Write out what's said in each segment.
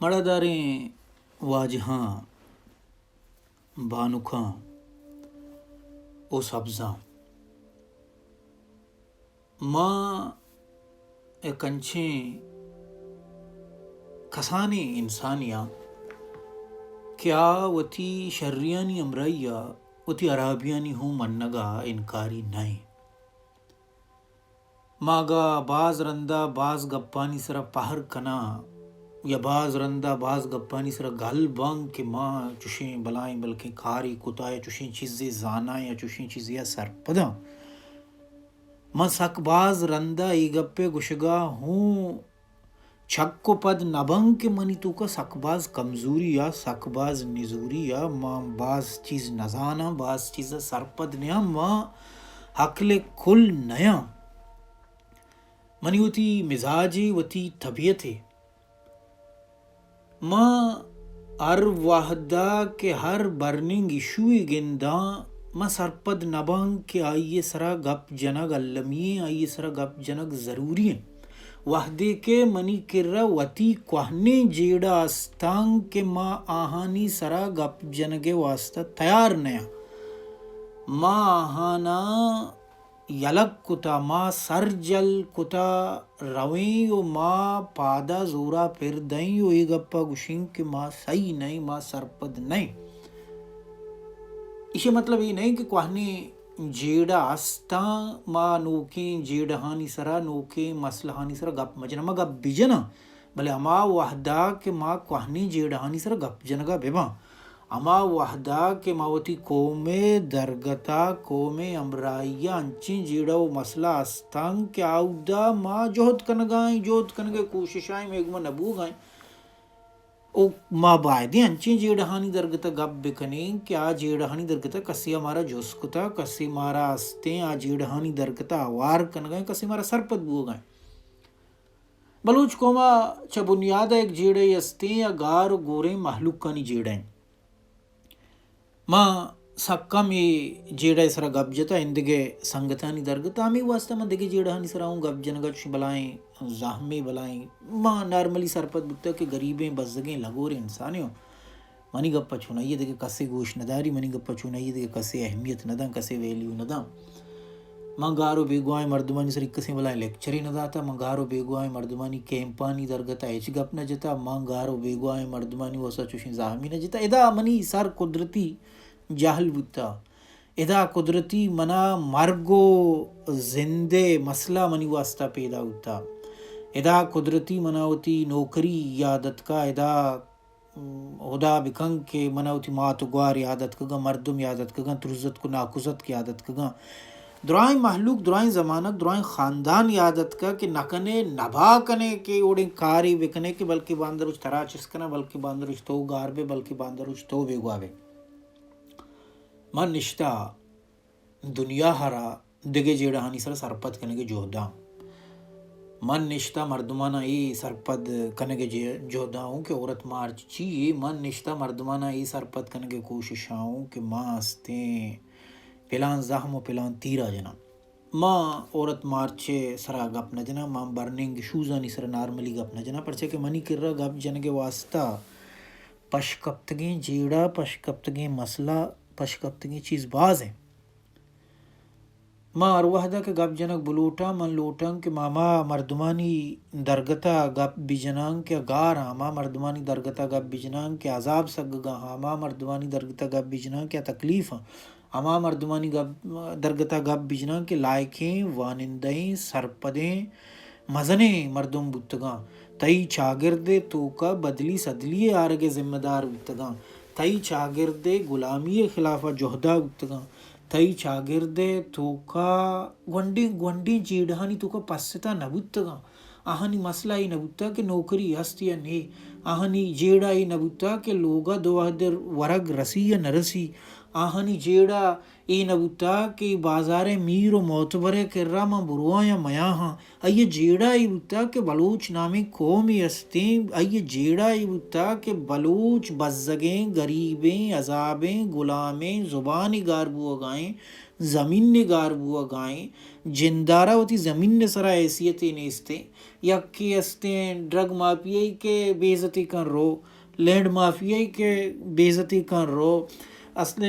مڑا داریں واجہاں بانکھاں او سبزاں ماں کنچیں کسانے انسانیاں کیا وتی شریانی امریا وتی عرابیانی ہوں منگا انکاری نئے ماگا باز رندہ باز گپانی سرا پہر کنا یا باز رندہ باز گپانی سرا گل بانگ کہ ماں چوشیں بلائیں بلکہ کھاری کتا یا چوشیں چیزیں زانا یا چوشیں چیزیں سرپدا ماں سک باز رندہ ای گپے گشگا ہوں چھک کو پد نبنگ کے منی تو کا سک باز کمزوری یا سک باز نزوری یا ماں باز چیز نزانا باز چیز سرپد نیا ماں حقل کل نیا منی وتی مزاجی وتی طبیعت ہے ماں ہر وحدہ کے ہر برننگ ایشوئی گنداں ماں سرپد نبنگ کے آئیے سرا گپ جنگ المیے آئیے سرا گپ جنگ ضروری ہے وحدے کے منی کرہ وتی کوہنے جیڑا استانگ کے ماں آہانی سرا گپ جنگے واسطہ تیار نیا ماں آہانا یلک کتا ماں سر جل کتا رویں و ماں پادا زورا پھر دیں و ای گپا گشیں کہ ماں صحیح نہیں ماں سرپد نہیں اسے مطلب یہ نہیں کہ کوہنے جیڑا استاں ماں نوکیں جیڑہانی سرا نوکیں مسلحانی سرا گپ مجنا ما گپ بجنا بلے اما وحدہ کہ ماں کوہنی جیڑہانی سرا گپ جنگا بیبا اما وحدہ کہ ماوتی قوم درگتا قوم امرائیہ انچیں جیڑا و مسئلہ استانگ کہ آؤدا ماں جہد کنگے کوششائیں میگمہ نبو گائیں او ماں بائدے انچیں جیڑہانی درگتا گپ بکنیں کہ آ جیڑہانی درگتا کسی ہمارا جس کتا کسی مارا استیں آ جیڑہانی درگتا آوار کنگائیں کسی مارا سرپد بو گائیں بلوچ قوما چا بنیادہ ایک جیڑے استیں یا گار و گوریں محلوق کانی جیڑیں ماں سکا میں جیڑا سرا گپ جتا اندگے سنگتانی درگتا ہمیں واسطہ من دگے جیڑہانی سرا ہوں گپ جنگا چوشی بلائیں زہمیں بلائیں ماں نارملی سرپد بکتا کہ غریبیں بزدگیں لگورے انسانیوں منی گپا چونائیے دے کسے گوش نداری منی گپا چونائیے دے کسے اہمیت نداں کسے ویلیو نداں ماں گارو بیگوائیں مردمانی سر کسے بلائیں لیکچری نداتا ماں گارو بیگوائیں مردمانی کیمپانی درگتا ایچ گپ نہ جتا ماں گارو بیگوائیں مردمانی واسا چوشیں زہمی نہ جتا ادا منی سر قدرتی جاہل بتا ادا قدرتی منا مرگو زندے مسئلہ منی واسطہ پیدا ہوتا ادا قدرتی مناوتی نوکری یادت کا ادا خدا بکنگ کے مناوتی مات گوار یادت کگا مردم یادت کگا ترزت کو ناکزت کی یادت کگا درائیں محلوق درائیں زمانت درائیں خاندان یادت کا کہ نکنے نبھا کنے کہ اوڑیں کاری بکنے کہ بلکہ باندروچ ترا چسکنا بلکہ باندروچ تو گار بے بلکہ باندروچ تو بے گواوے من نشتہ دنیا ہرا دگے جیڑہانی سر سرپد کنگے جوہداں من نشتہ مردمانہ ای سرپد کنگے جوہداں ہوں کہ عورت مارچ چیئے من نشتہ مردمانہ ای سرپد کنگے کوششاں کہ ماں استیں پلان زہم و پلان تیرا جنا ماں عورت مارچے سرا گپ نہ جنا ماں برننگ شوزانی سرا نارملی گپ نہ جنا پرچہ کہ منی کر رہا گپ جنگے واسطہ پشکپتگیں جیڑا پشکپتگیں مسئلہ پشکپتگیں چیز باز ہیں ماں اروحدہ کے گپ جنگ بلوٹا من لوٹاں کہ ماما مردمانی درگتا گپ بجناں کہ گار ہاما مردمانی درگتا گپ بجناں کہ عذاب سگگا ہاما مردمانی درگتا گپ بجناں کہ تکلیف ہما مردمانی درگتا گپ بجناں کہ لائکیں وانندیں سرپدیں مزنیں مردم بتگاں تئی چاگردے تو کا بدلی صدلی آرگے ذمہ دار بتگاں تئی چاگردے غلامی خلافہ جہدہ بتگاں تئی چاگردے تو کا گونڈی جیڑہانی تو کا پستا نبتگاں آہنی مسئلہ ہی نبتا کہ نوکری ہست یا نہیں آہنی جیڑا ہی نبتا کہ لوگا دو در ورگ رسی یا نرسی آہانی جیڑا ای نبوتا کہ بازار میر و معتبرے کر رہا ماں بروان یا میاں ہاں آئیے جیڑا ای بوتا کہ بلوچ نامی قومی استیں آئیے جیڑا ای بوتا کہ بلوچ بزگیں غریبیں عذابیں غلامیں زبانی گاربو اگائیں زمین نے گاربو اگائیں جندارہ ہوتی زمین نے سرا حیثیتی نیستیں یکی استیں ڈرگ مافیائی کے بے عزتی کر رو لینڈ مافیائی کے بے عزتی کر رو اصل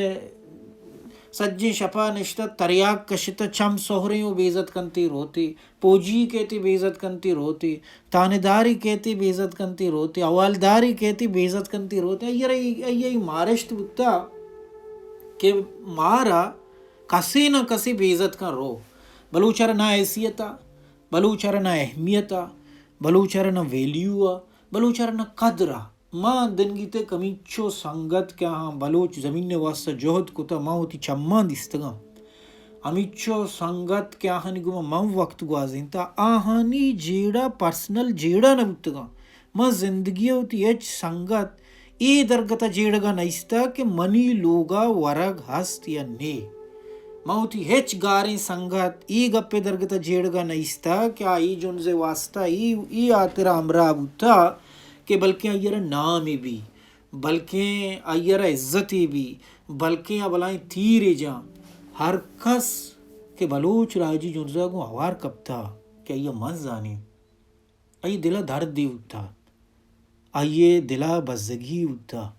سجی شپا نشتہ تریاک کشتہ چم سہریں و بے عزت کنتی روتی پوجی کہتی بے عزت کنتی روتی تانداری کہتی بے عزت کنتی روتی اوالداری کہتی بے عزت کنتی روتی یہ مارشت بتا کہ مارا کسی نہ کسی بے عزت کا رو بلوچر نہ حیثیتا بلوچر نہ اہمیتا بلوچر نہ ویلیو بلوچر نہ قدرہ ماں دنگیتے کمیچو سنگت کیا ہاں بلوچ زمین نے واسطہ جہد کتا ماں ہوتی چمان دستگا امیچو سنگت کیا ہاں نگو ماں وقت گوازین تا آہانی جیڑا پرسنل جیڑا نبتگا ماں زندگی ہوتی ایچ سنگت ای درگتا جیڑگا نیستا کہ منی لوگا ورگ ہست یا نے ماں ہوتی ہیچ گاریں سنگت ای گپے درگتا جیڑگا نیستا کہ ای جنزے واسطہ ای آترا امرا بوتا کہ بلکہ آئیرہ نامی بھی بلکہ آئیرہ عزتی بھی بلکہ ابلائیں تیرے جاں ہر کس کہ بلوچ راجی جنزا کو ہوار کب تھا کہ آئیہ مز آنی آئیے دلہ درد دی ہوتا آئیے دلہ بزگی ہوتا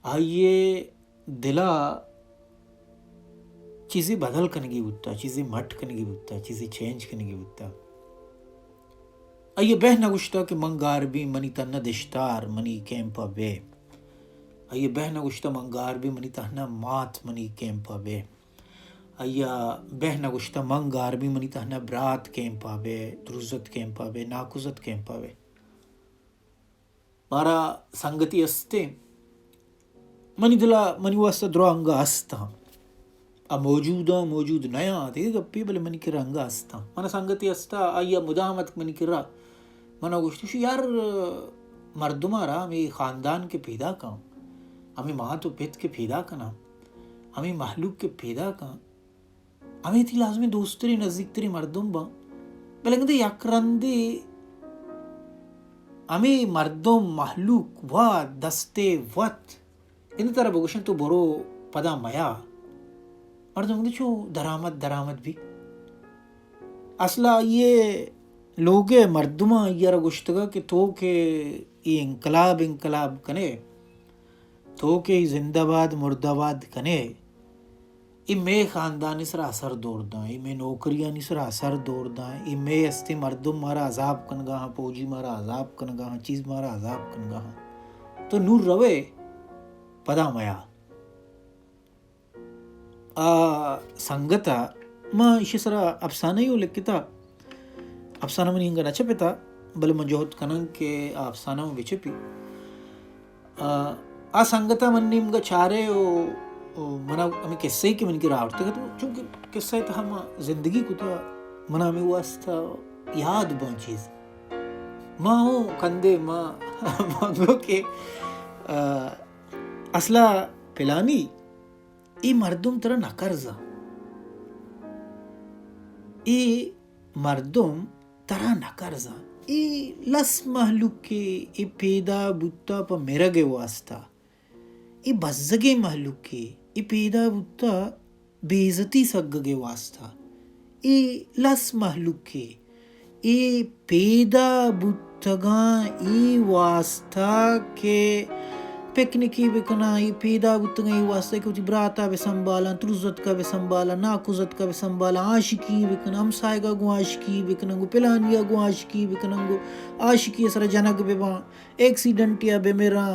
آئیے دلہ چیزیں بدل کنگی ہوتا چیزیں مٹ کنگی ہوتا چیزیں چینج کنگی ہوتا آئیے بہ نگشتا کہ منگار بھی منی تنہ دشتار منی کیمپا بے آئیے بہ نگشتا منگار بھی منی تنہ مات منی کیمپا بے آئیے بہ نگشتا منگار بھی منی تنہ برات کیمپا بے درزت کیمپا بے ناکوزت کیمپا بے مارا سنگتی استے منی دلا منی واسطہ درو انگا استا اب موجود نیا آتے گپی بلے منی کرا انگا استا منا سنگتی استا آئیے مداحمت منی کرا منا گوشتشو یار مردم آرہا ہمیں خاندان کے پیدا کام ہمیں ماں تو پیت کے پیدا کنا ہمیں محلوق کے پیدا کام ہمیں تھی لازمی دوستری نزدیک تری مردم با بلنگ دے یک رندے ہمیں مردم محلوق و دستے وط ان طرح بگوشن تو برو پدا میا مردم دے چو درامت بھی اصلا یہ لوگے مردمہ یہ گشتگا کہ تو کہ یہ انقلاب کنے تو کہ زندہ باد مردہ باد کنے ای میں خاندانی سر اثر دور داں ای میں نوکریانی سر اثر دور داں ای میں استے مردم مارا عذاب کنگا ہاں پوجی مارا عذاب کنگا ہاں چیز مارا عذاب کنگا ہاں تو نور روے پدا میا سنگتا ماں اسی سرا افسانہ ہی ہو لکھتا افسانہ منی انگا نچا پیتا بل منجوہت کنن کہ افسانہ میں بچے پی سنگتا من نمگا چارے منا ہمیں قصے کی من کی راوڑتے گا چونکہ قصہ تا ہم زندگی کو تا منا ہمیں واسطہ یاد بان چیز ماں ہوں کندے ماں مانگو کہ اصلا پلانی ای مردم ترہ نکرزا ای مردم ترہ نکرزا ای لس محلوق کے ای پیدا بوتا پا مرگ واسطہ ای بزگے محلوق کے ای پیدا بوتا بیزتی سگگے واسطہ ای لس محلوق کے ای پیدا بوتگاں ای واسطہ کے پکنکی بکنا ای پیدا بوتگاں ای واسطہ کہ براتا بے سنبالا ترزت کا بے سنبالا ناکوزت کا بے سنبالا عاشقی بکنا ہمسائے گا گو عاشقی بکننگو پلانیا گو عاشقی بکننگو عاشقی سر جنگ بے وہاں ایکسیڈنٹیا بے میرا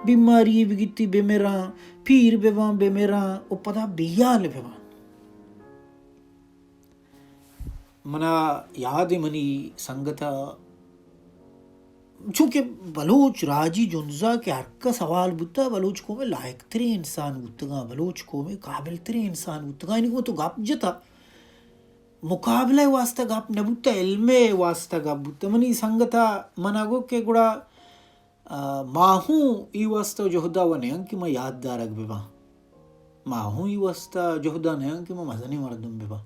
بیماری بگتی بے میرا پیر بے وہاں بے میرا او پدا بیال بے وہاں منا یاد منی سنگتا چونکہ بلوچ راجی جنزا کے ہر کا سوال بوتا بلوچ کو میں لائق تری انسان بوتگا بلوچ کو میں قابل تری انسان بوتگا انہی کو تو گپ جتا مقابلہ واسطہ گپ نبوتا علم واسطہ گپ بوتا منی سنگتا منا گو کہ گڑا ماہوں ای واسطہ جہدہ ونیاں کہ میں یاد دارک بے ما هو يوستا جهدان هيان كما مزني مردم ببا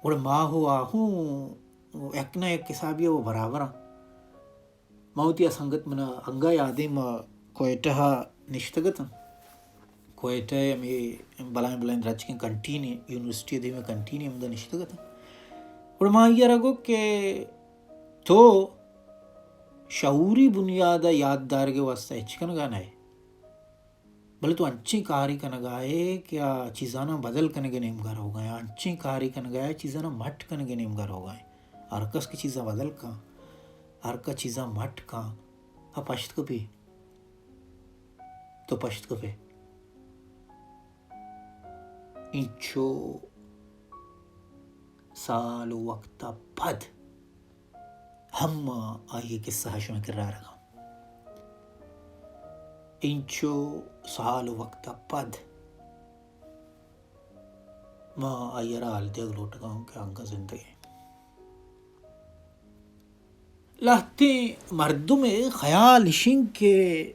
وما هو آهو اكنا یک حسابیه و برابر موتی سنگت منا انگا یادی ما کوئٹہ نشتگت کوئٹہ می بلائن رچ کے کنٹینی یونیورسٹی دی میں کنٹینی مدا نشتگت اور ما یہ رگو کہ تو شعوری بنیاد یاددار کے واسطہ اچکن گانا ہے بھلے تو انچی کاری کن گائے کیا چیزانا بدل کن کے نیم گھر ہو گئے انچی کاری کن گائے چیزانا مٹ کن کے نیم گھر ہو گئے ارکس کی چیزاں بدل کان ارکا چیزاں مٹ کان پشت کپی تو پشت کپے انچو سال وقت پد ہم آئیے قصہ حشو میں کر رہا رہا انچو سال وقت پد ما آئیے رال دیگ لوٹ گاؤں کہ آنگا زندگی لہتے مردم خیال شنگ کے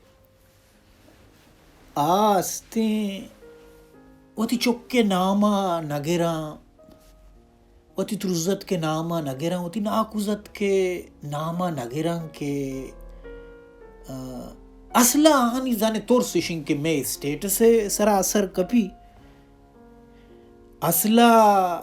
آستے وتی چکے ناما نگراں وتی ترزت کے ناما نگراں وتی ناکوزت کے ناما نگراں کے اصلا آنی زانے طور سشن کے میں اسٹیٹس سراسر کپی اصلا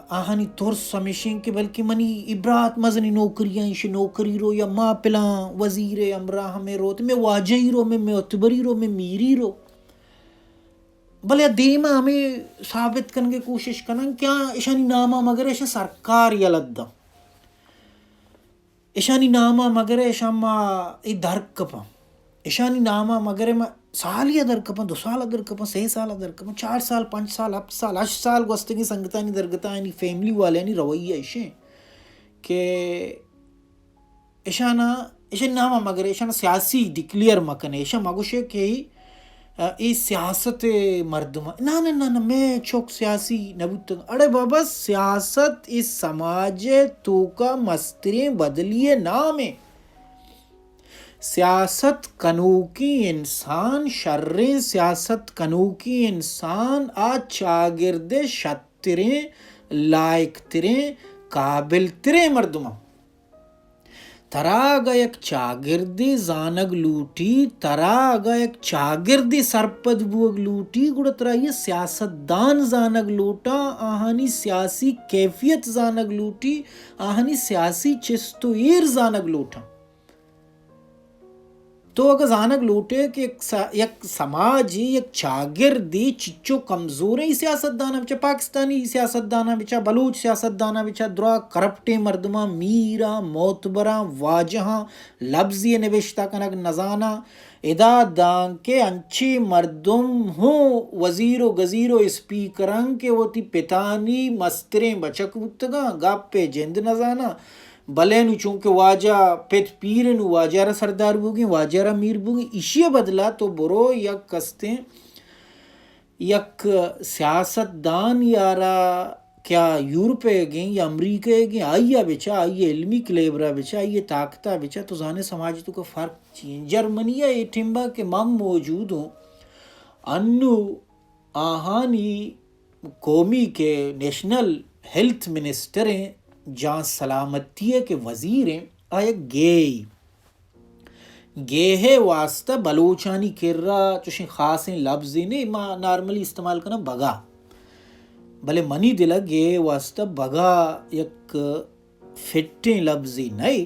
آہانی طور سمیشن کے بلکہ منی عبرات مزنی نوکریاں انش نوکری رو یا ما پلان وزیر امراہ میں رو تو میں واجہی رو میں اتبری رو میں میری رو بلے دیما ہمیں ثابت کرنے کی کوشش کرنا کیا اشانی نامہ مگر ایشا سرکار یلدہ اشانی نامہ مگر ایشا ما ای درک کپا اشانی نامہ مگر ما سال یا در کپا 2 سال در کپا 6 سال در کپا 4 سال 5 سال 7 سال 8 سال گوستگی سنگتانی درگتانی فیملی والے رویہ ایشیں کہ اشانا نامہ مگر اشانا سیاسی ڈکلیئر مکن ایشا مگوشے کہ ای سیاست مردم نا میں چوک سیاسی نبوت اڑے بابا سیاست اس سماج تو کا مستریں بدلیے نام ہے سیاست کنوکی انسان شر سیاست کنوکی انسان آج چاگرد شتریں لائق تریں قابل تریں مردمہ تراغ یک چاگردی زانگ لوٹی تراغ یک چاگردی سرپد بوگ لوٹی گوڑا ترا یہ سیاست دان زانگ لوٹا آہانی سیاسی کیفیت زانگ لوٹی آہانی سیاسی چستو ایر زانگ لوٹا تو اگر زانگ لوٹے کہ یک سماجی یک چاگردی چچو کمزور ہے سیاست دانا بچا پاکستانی سیاست دانا بچا بلوچ سیاست دانا بچا درا کرپٹے مردمہ میرا موتبرا واجہاں لفظی نوشتہ کنک نزانا ادا دان کے انچی مردم ہوں وزیر و گزیر و اسپیکران کے وہ تی پتانی مستریں بچک بتگا گاپ پہ جند نزانا بلے نو چونکہ واجہ پیت پیر نو واجہ را سردار بوگی واجہ را میر بوگی اسی بدلا تو برو یک کستیں یک سیاست دان یارا کیا یورپ گئیں یا امریکہ گئیں آئیے بچا آئیے علمی کلیبرہ بچا آئیے طاقتہ بچا تو زانے سماج تو کا فرق چین جرمنیہ یہ ٹھمبا کے مم موجود ہوں انو آہانی قومی کے نیشنل ہیلتھ منسٹر ہیں جہاں سلامتی کے وزیر ہیں آیا گے ہے واسطہ بلوچانی کر رہا چوشیں خاص لفظی نہیں ما نارملی استعمال کرنا بگا بلے منی دلا گے واسطہ بگا یک فٹیں لفظی نہیں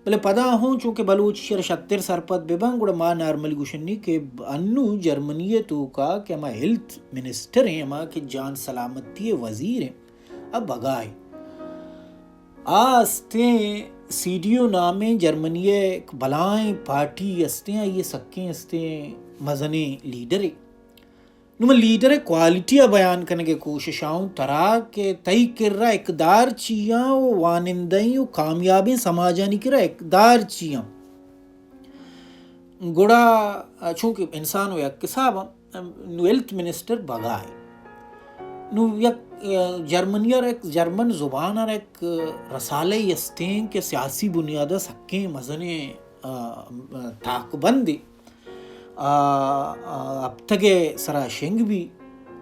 بلے پدا ہوں چونکہ بلوچ شر 76 سرپت بے بانگ گوڑا ما نارملی گوشنی کہ انو جرمنی تو کا کہ ہما ہیلتھ منسٹر ہیں ہما کہ جان سلامتی وزیر ہیں اب بگائے آستیں سی ڈی او نامیں جرمنی ایک بلائیں پارٹی استیں یہ سکیں استیں مزنے لیڈر نمہ لیڈر کوالٹیاں بیان کرنے کے کوشش آؤں ترا کہ تئی کر رہا اقدار چیاں وانندیں کامیابی سماجانی کر رہا اقدار چیاں گوڑا چونکہ انسان ہو یا کساب نو ہیلتھ منسٹر بگائے نو یک جرمنیار ایک جرمن زبان اور ایک رسالہ یستیں کہ سیاسی بنیادہ سکیں مزنے تاک بندی اب تگے سرا شنگ بھی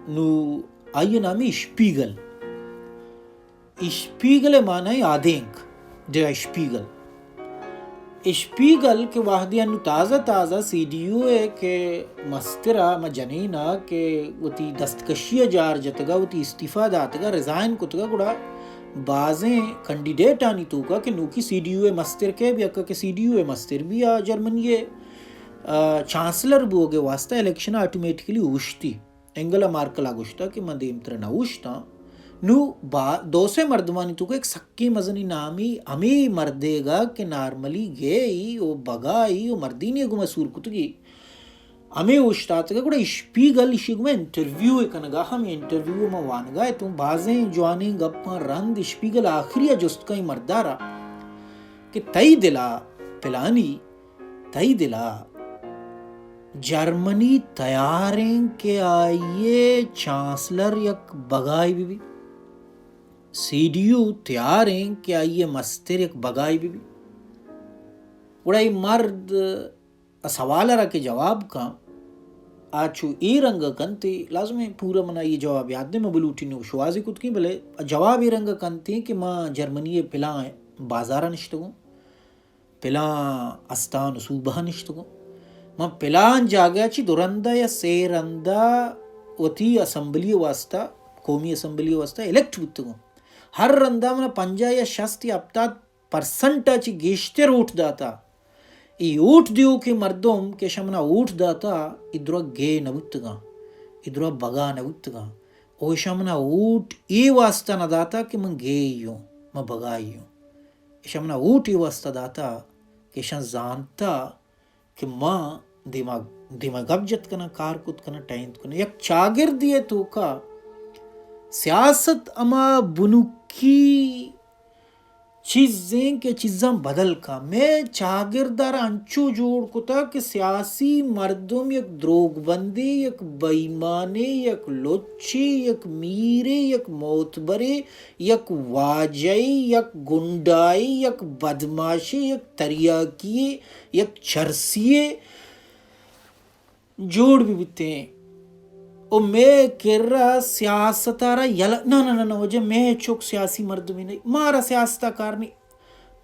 نو آئیے نامی اشپیگل. اشپیگل معنی آدینک der Spiegel. اشپیگل کے واحدی انو تازہ تازہ سی ڈی یو اے کے مسترہ ما جنینا کہ وتی دستکشی جار جتگا وتی استعفیٰ داتگا ریزائن کتگا گڑا بعضیں کنڈیڈیٹ آنی توکا کہ نوکی سی ڈی یو اے مستر کے بھی اکا کہ سی ڈی یو اے مستر بھی جرمنی چانسلر بوگے واسطہ الیکشن آٹومیٹکلی اوشتی انگلا مارکلا گوشتا کہ من دیم ترہ نوشتا نو دو سے مردمانی تو کو ایک سکی مزنی نامی ہمیں مردے گا کہ نارملی گئی او بگائی او مردینی گو مسور کتگی ہمیں اوشتات گا گوڑا اشپیگل اشی گو میں انٹرویو کنگا ہم انٹرویو میں وانگا ہے تو بازیں جوانی گپاں رند اشپیگل آخری جست کئی مردارا کہ تئی دلا پلانی تئی دلا جرمنی تیاریں کہ آئیے چانسلر یک بگائی بھی سی ڈی یو تیار ہیں کہ آئیے مستر ایک بگائی بھی اڑائی مرد سوال رہا کہ جواب کا آچو ای رنگ کنتے لازم ہے پورا منا یہ جواب یاد دے میں بلوٹی نو شوازی کت کی بلے جواب ای رنگ کنتے کہ ماں جرمنی پلان بازارہ نشتگو پلان استان صوبہ نشتگو ماں پلان جاگیا چی دورندہ یا سیرندہ وطی اسمبلی واسطہ قومی اسمبلی واسطہ الیکٹ بتگو ہر رندہ منا 50 یا 60 یا 70% چی گیشتر اوٹ داتا ای اوٹ دیو کہ مردم کہ شمنا اوٹ داتا ادرا گے نبتگا ادرا بگا نبتگا او شمنا اوٹ ای واسطہ نہ داتا کہ من گے یوں من بگائی یوں شمنا اوٹ ای واسطہ داتا کہ شن زانتا کہ ماں دماغ ابجت کنا کار کت کنا ٹائنت کنا یک چاگر دیے تو کا سیاست اما بنکی چیزیں کہ چیزاں بدل کا میں چاگردار انچو جوڑ کتا کہ سیاسی مردم یک دروگ بندی یک بیمانے یک لچی یک میرے یک موتبرے یک واجعی یک گنڈائی یک بدماشی یک تریاکی یک چرسیے جوڑ بھی بتے ہیں او میں کر رہا سیاستہ رہا یلا نا وجہ میں چوک سیاسی مردمی نہیں مارا سیاستہ کار نہیں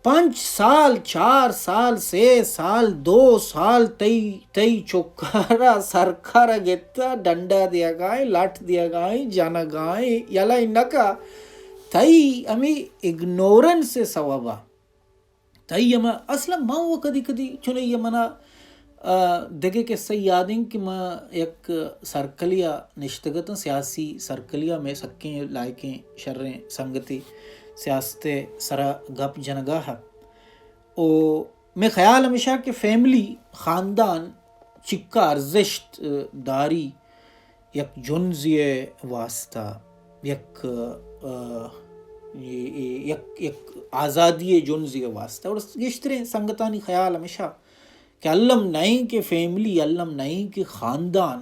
5 سال 4 سال 6 سال 2 سال تئی چوکارا سرکارا گیتا ڈنڈا دیا گائیں لاٹ دیا گائیں جانا گائیں یلا انکا تئی ہمیں اگنورنس سے سوابا تئی ہمیں اصلا ماں وہ کدی چنے یہ منا دیکھے کہ صحیح یادیں کہ میں ایک سرکلیہ نشتگتا سیاسی سرکلیہ میں سکیں لائکیں شریں سنگتی سیاستے سرا گپ جنگاہ او میں خیال ہمیشہ کہ فیملی خاندان چکا ارزشت داری یک جنزی واسطہ یک آزادی جنزی واسطہ اور گشتریں سنگتانی خیال ہمیشہ کہ علم نہیں کہ فیملی علم نہیں کہ خاندان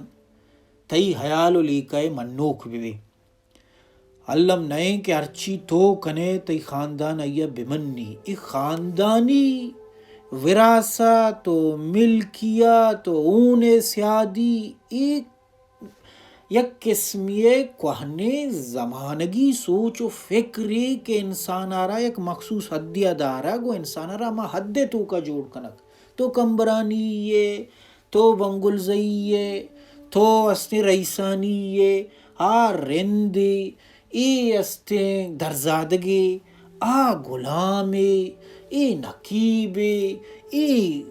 تئی حیال و لیکائے منوک بھی علم نہیں کہ ارچی تو کنے تئی خاندان آئیا بمنی ایک خاندانی وراثت و ملکیت و اون سیادی یک قسمی کوہنے زمانگی سوچ و فکری کہ انسان آرہا یک مخصوص حدیہ دارا گو انسان آرہا ما حد تو کا جوڑ کنک تو کمبرانی یہ تو بنگلزئی یہ تو استے رئیسانی یہ رندی ای استے درزادگی غلامے ای نقیبے ای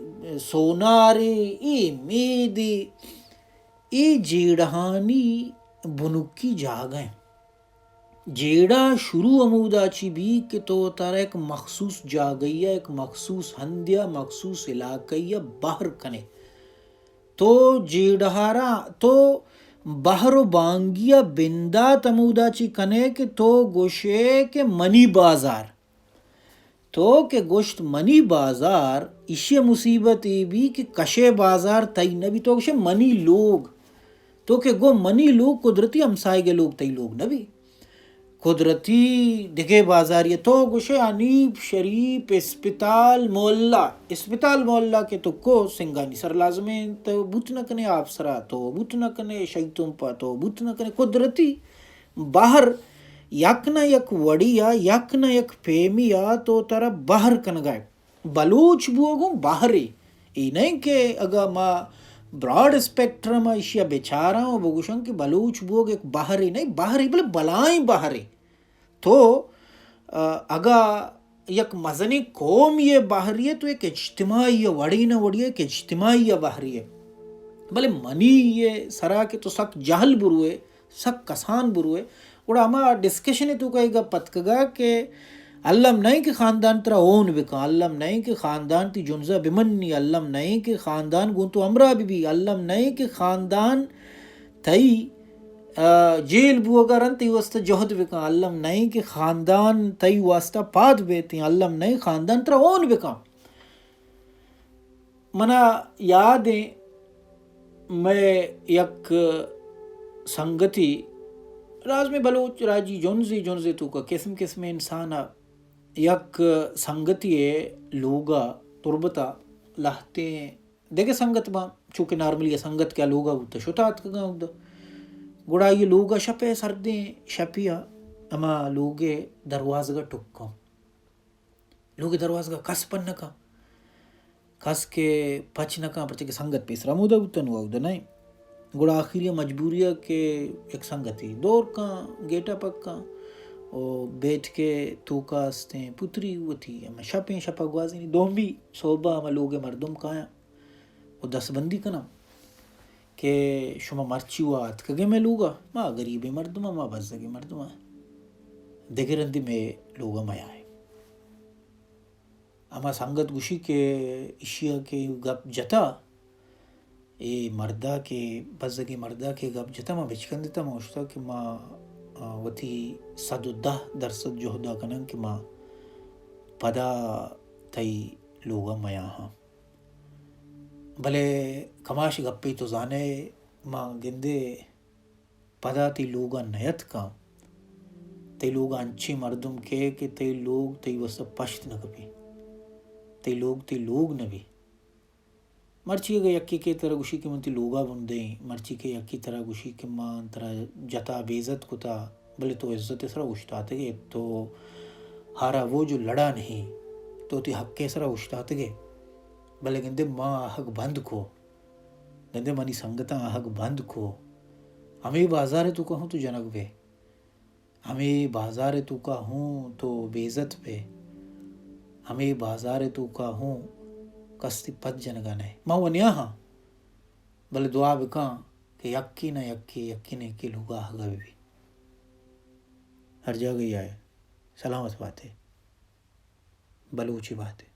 سونارے ای میدے ای جیڑہانی بنکی جاگیں جیڑا شروع عمودہ چی بھی کہ تو تارا ایک مخصوص جاگئیہ ایک مخصوص ہندیہ مخصوص علاقیہ باہر کنے تو جیڑہارا تو باہر و بانگیہ بندہ تمودہ چی کنے کہ تو گوشے کہ منی بازار تو کہ گوشت منی بازار اسی مصیبت بھی کہ کشے بازار تئی نبی تو گوشے منی لوگ تو کہ گو منی لوگ قدرتی ہمسائے گے لوگ تئی لوگ نبی قدرتی دیگه بازاری تو گوشه انیب شریف اسپتال مولا کے تو کو سنگانی سر لازمیں تو بوت نہ کنے آپ سرا تو بوت نہ کنے شیطم پا تو بوت نہ کنے قدرتی باہر یک نہ یک وڑیا یک نہ یک پیمیا تو ترا باہر کن گئے بلوچ بوگوں باہرے ای نہیں کہ اگا ما براڈ اسپیکٹرم اشیا بیچارا ہوں بگوشن کہ بلوچ بوگ ایک باہری نہیں باہری بلے بلائیں باہری تو اگا یک مزنی قوم یہ باہری ہے تو ایک اجتماعی وڑی نہ وڑی ایک اجتماعی باہری ہے بلے منی یہ سرا کے تو سک جہل بروے سک کسان بروے اور ہما ڈسکشن تو کہے گا پتکگا کہ علم نہیں کہ خاندان ترا اون بکا علم نہیں کہ خاندان تی جنزہ بمنی علم نہیں کہ خاندان گون تو امرا بھی علم نہیں کہ خاندان تئی جیل بوگرن تی واسطہ جہد بکا علم نہیں کہ خاندان تئی واسطہ پاد بیتی علم نہیں خاندان ترا اون بکا منا یاد ہے میں یک سنگتی راز میں بلوچ راجی جونزی تو کا قسم قسم انسانا یک سنگتی ہے لوگا تربتا لہتے دیکھے سنگت با چونکہ نارملی یہ سنگت کیا لوگا ہوتا شتات کا گاؤں دا گڑا یہ لوگا شپے سردیں شپیا اما لوگے دروازگا ٹکا لوگے دروازگا کس پن نکا کس کے پچ نکا پرچے کہ سنگت پیس رمودا ہوتا نوا ہوتا نہیں گڑا آخری مجبوریہ کہ ایک سنگتی دور کا گیٹا پک کا اور بیٹھ کے تو کاستیں پتری ہوتی اما شپیں شپا گوازی نہیں دوم بھی صوبہ اما لوگ مردم کایا وہ 10 بندی کنا کہ شما مرچی وات کگے میں لوگا ما غریب مردم ما بزدگی مردم دیگر رندی میں لوگا میا ہے اما سنگت گوشی کے اشیا کے گپ جتا اے مردہ کے بزدگی مردہ کے گپ جتا ما بچکن دیتا ما اشتا کہ ما وتی 110% جہدہ کنن کہ ما پدا تئی لوگا میا ہاں بھلے کماش گپی تو زانے ما گندے پدا تی لوگا نیت کا تی لوگا انچی مردم کے کہ تی لوگ تی وسط پشت نہ کپی تی لوگ نہ بھی مرچی اگر یکی کے طرح گوشی کہ من تی لوگا بندیں مرچی کے یکی طرح گوشی کہ من طرح جتا بیزت کتا بلے تو عزت سرا اشتاتے گے تو ہارا وہ جو لڑا نہیں تو تی حق کے سرا اشتاتے گے بلے گندے ماں حق بند کو گندے منی سنگتاں حق بند کو ہمیں بازار تو کہوں تو جنگ بے ہمیں بازار تو کا ہوں تو بیزت پہ ہمیں بازار تو کا ہوں کستی پت جنگا نہیں ماں ونیا ہاں بلے دعا بکاں کہ یکی نہ یکی نے کی لوگا حقا بھی ہر جگہ ہی آئے سلامت بات ہے بلوچی بات ہے